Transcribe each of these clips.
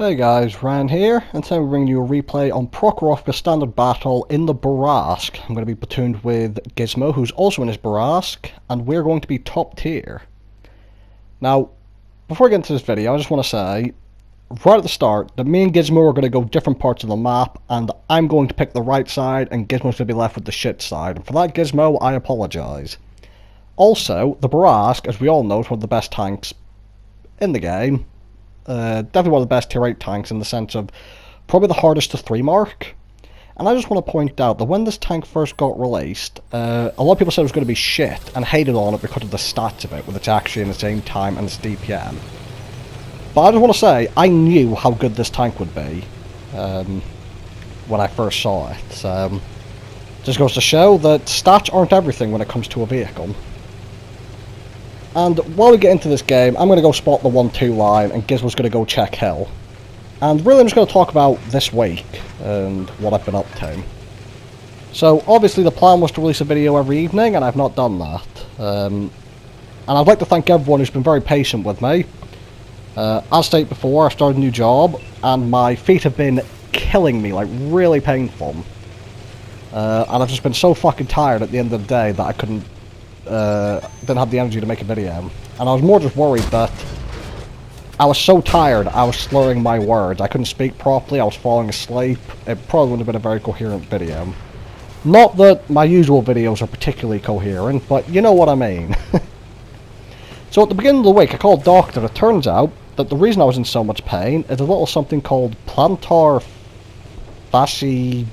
Hey guys, Ryan here, and today we're bringing you a replay on Bourrassque standard battle in the Bourrassque. I'm going to be platooned with Gizmo, who's also in his Bourrassque, and we're going to be top tier. Now, before I get into this video, I just want to say, right at the start, that me and Gizmo are going to go different parts of the map, and I'm going to pick the right side, and Gizmo's going to be left with the shit side. And for that, Gizmo, I apologise. Also, the Bourrassque, as we all know, is one of the best tanks in the game. Definitely one of the best tier 8 tanks in the sense of probably the hardest to 3 mark. And I just want to point out that when this tank first got released, a lot of people said it was going to be shit and hated on it because of the stats of it, with its action, its aim time and its DPM. But I just want to say, I knew how good this tank would be when I first saw it. So, just goes to show that stats aren't everything when it comes to a vehicle. And while we get into this game, I'm going to go spot the 1-2 line, and Gizmo's going to go check hill. And really I'm just going to talk about this week, and what I've been up to. So, obviously the plan was to release a video every evening, and I've not done that. And I'd like to thank everyone who's been very patient with me. As stated before, I started a new job, and my feet have been killing me, like really painful. And I've just been so fucking tired at the end of the day that I didn't have the energy to make a video. And I was more just worried that I was so tired I was slurring my words. I couldn't speak properly, I was falling asleep. It probably wouldn't have been a very coherent video. Not that my usual videos are particularly coherent, but you know what I mean. So at the beginning of the week I called doctor. It turns out that the reason I was in so much pain is a little something called plantar fasciitis?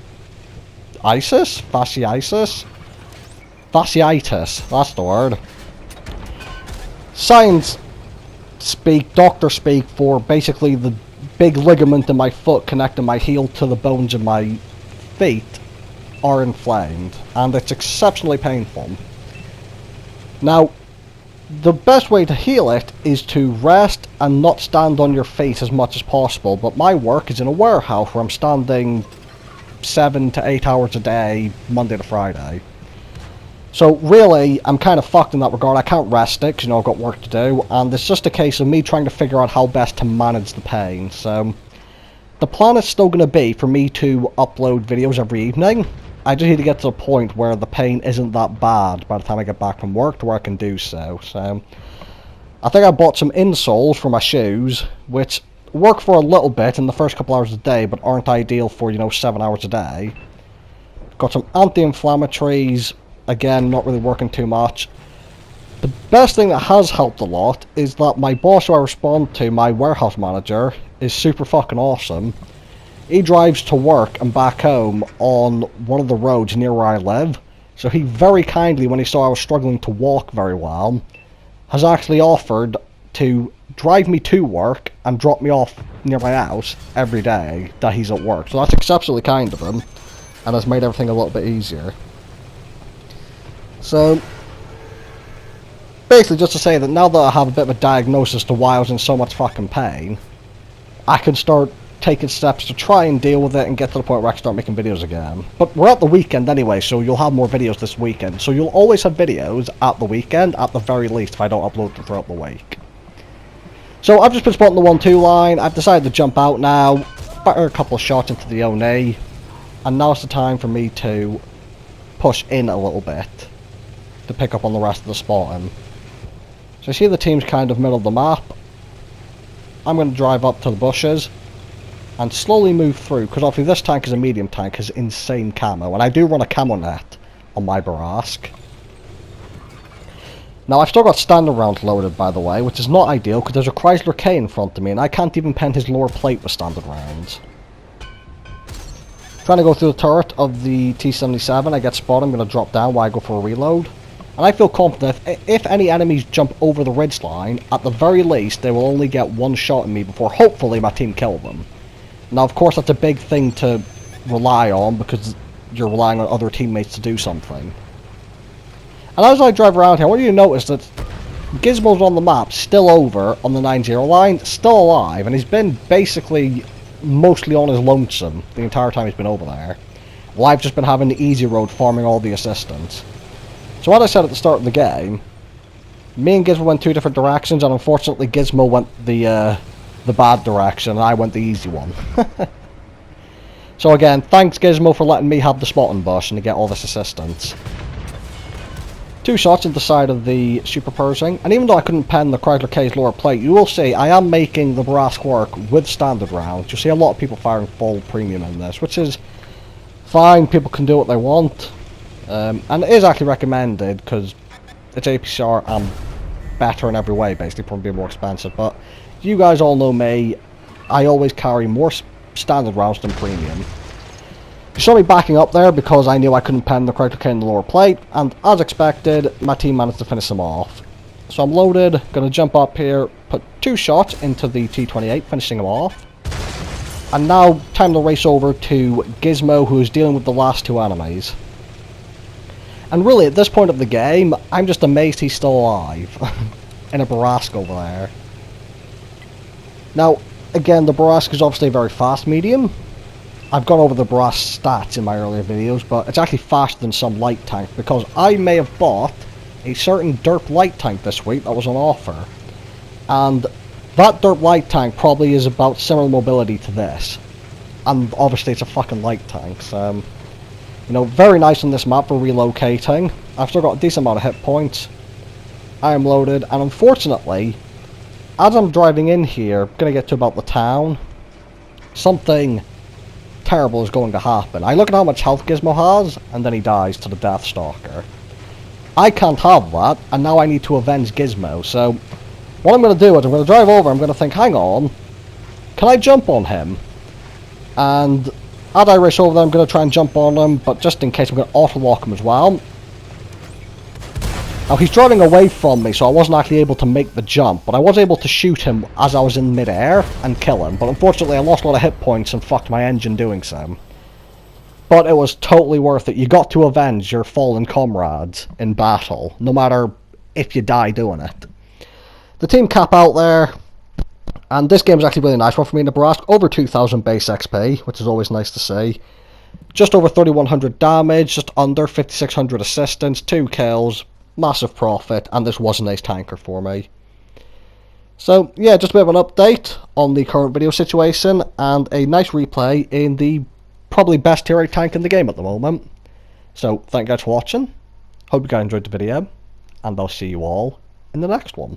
Fasciitis, that's the word. Science speak, doctor speak, for basically the big ligament in my foot connecting my heel to the bones of my feet are inflamed, and it's exceptionally painful. Now, the best way to heal it is to rest and not stand on your feet as much as possible, but my work is in a warehouse where I'm standing 7 to 8 hours a day, Monday to Friday. So really, I'm kind of fucked in that regard. I can't rest it, because you know I've got work to do, and it's just a case of me trying to figure out how best to manage the pain. So, the plan is still going to be for me to upload videos every evening. I just need to get to the point where the pain isn't that bad by the time I get back from work to where I can do so. So, I think I bought some insoles for my shoes, which work for a little bit in the first couple hours of the day, but aren't ideal for, 7 hours a day. Got some anti-inflammatories. Again, not really working too much. The best thing that has helped a lot is that my boss who I respond to, my warehouse manager, is super fucking awesome. He drives to work and back home on one of the roads near where I live. So he very kindly, when he saw I was struggling to walk very well, has actually offered to drive me to work and drop me off near my house every day that he's at work. So that's exceptionally kind of him, and has made everything a little bit easier. So, basically just to say that now that I have a bit of a diagnosis to why I was in so much fucking pain, I can start taking steps to try and deal with it and get to the point where I can start making videos again. But we're at the weekend anyway, so you'll have more videos this weekend. So you'll always have videos at the weekend, at the very least, if I don't upload them throughout the week. So I've just been spotting the 1-2 line. I've decided to jump out now, fire a couple of shots into the Oni, and now's the time for me to push in a little bit to pick up on the rest of the spotting. So you see the team's kind of middle of the map. I'm going to drive up to the bushes and slowly move through, because obviously this tank is a medium tank, has insane camo, and I do run a camo net on my Bourrassque. Now I've still got standard rounds loaded, by the way, which is not ideal because there's a Chrysler K in front of me and I can't even pen his lower plate with standard rounds. Trying to go through the turret of the T-77, I get spotted, I'm going to drop down while I go for a reload. And I feel confident if any enemies jump over the ridge line, at the very least they will only get one shot at me before hopefully my team kill them. Now of course that's a big thing to rely on because you're relying on other teammates to do something. And as I drive around here, I want you to notice that Gizmo's on the map, still over on the 9-0 line, still alive, and he's been basically mostly on his lonesome the entire time he's been over there. While I've just been having the easy road farming all the assistants. So as I said at the start of the game, me and Gizmo went 2 different directions, and unfortunately Gizmo went the the bad direction and I went the easy one. So again, thanks Gizmo for letting me have the spotting bush and to get all this assistance. 2 shots into the side of the Super Persing, and even though I couldn't pen the Chrysler K's lower plate, you will see I am making the Bourrassque work with standard rounds. You'll see a lot of people firing full premium in this, which is fine, people can do what they want. And it is actually recommended, because it's APCR and better in every way, basically, probably more expensive, but you guys all know me, I always carry more standard rounds than premium. You saw me backing up there because I knew I couldn't pen the Chrysler K in the lower plate, and as expected, my team managed to finish them off. So I'm loaded, gonna jump up here, put 2 shots into the T28, finishing them off. And now, time to race over to Gizmo, who is dealing with the last 2 enemies. And really, at this point of the game, I'm just amazed he's still alive. In a Bourrassque over there. Now, again, the Bourrassque is obviously a very fast medium. I've gone over the Bourrassque stats in my earlier videos, but it's actually faster than some light tank, because I may have bought a certain derp light tank this week that was on offer. And that derp light tank probably is about similar mobility to this. And obviously it's a fucking light tank, so... You know, very nice on this map for relocating. I've still got a decent amount of hit points. I am loaded, and unfortunately, as I'm driving in here, I'm going to get to about the town, something terrible is going to happen. I look at how much health Gizmo has, and then he dies to the Death Stalker. I can't have that, and now I need to avenge Gizmo, so what I'm going to do is I'm going to drive over, I'm going to think, hang on, can I jump on him? And as I race over there, I'm going to try and jump on him, but just in case, I'm going to auto-lock him as well. Now, he's driving away from me, so I wasn't actually able to make the jump, but I was able to shoot him as I was in mid-air and kill him, but unfortunately I lost a lot of hit points and fucked my engine doing so. But it was totally worth it. You got to avenge your fallen comrades in battle, no matter if you die doing it. The team cap out there, and this game is actually a really nice one for me in the Bourrassque. Over 2,000 base XP, which is always nice to see. Just over 3,100 damage, just under 5,600 assistance, 2 kills. Massive profit, and this was a nice tanker for me. So yeah, just a bit of an update on the current video situation, and a nice replay in the probably best tier 8 tank in the game at the moment. So thank you guys for watching, hope you guys enjoyed the video, and I'll see you all in the next one.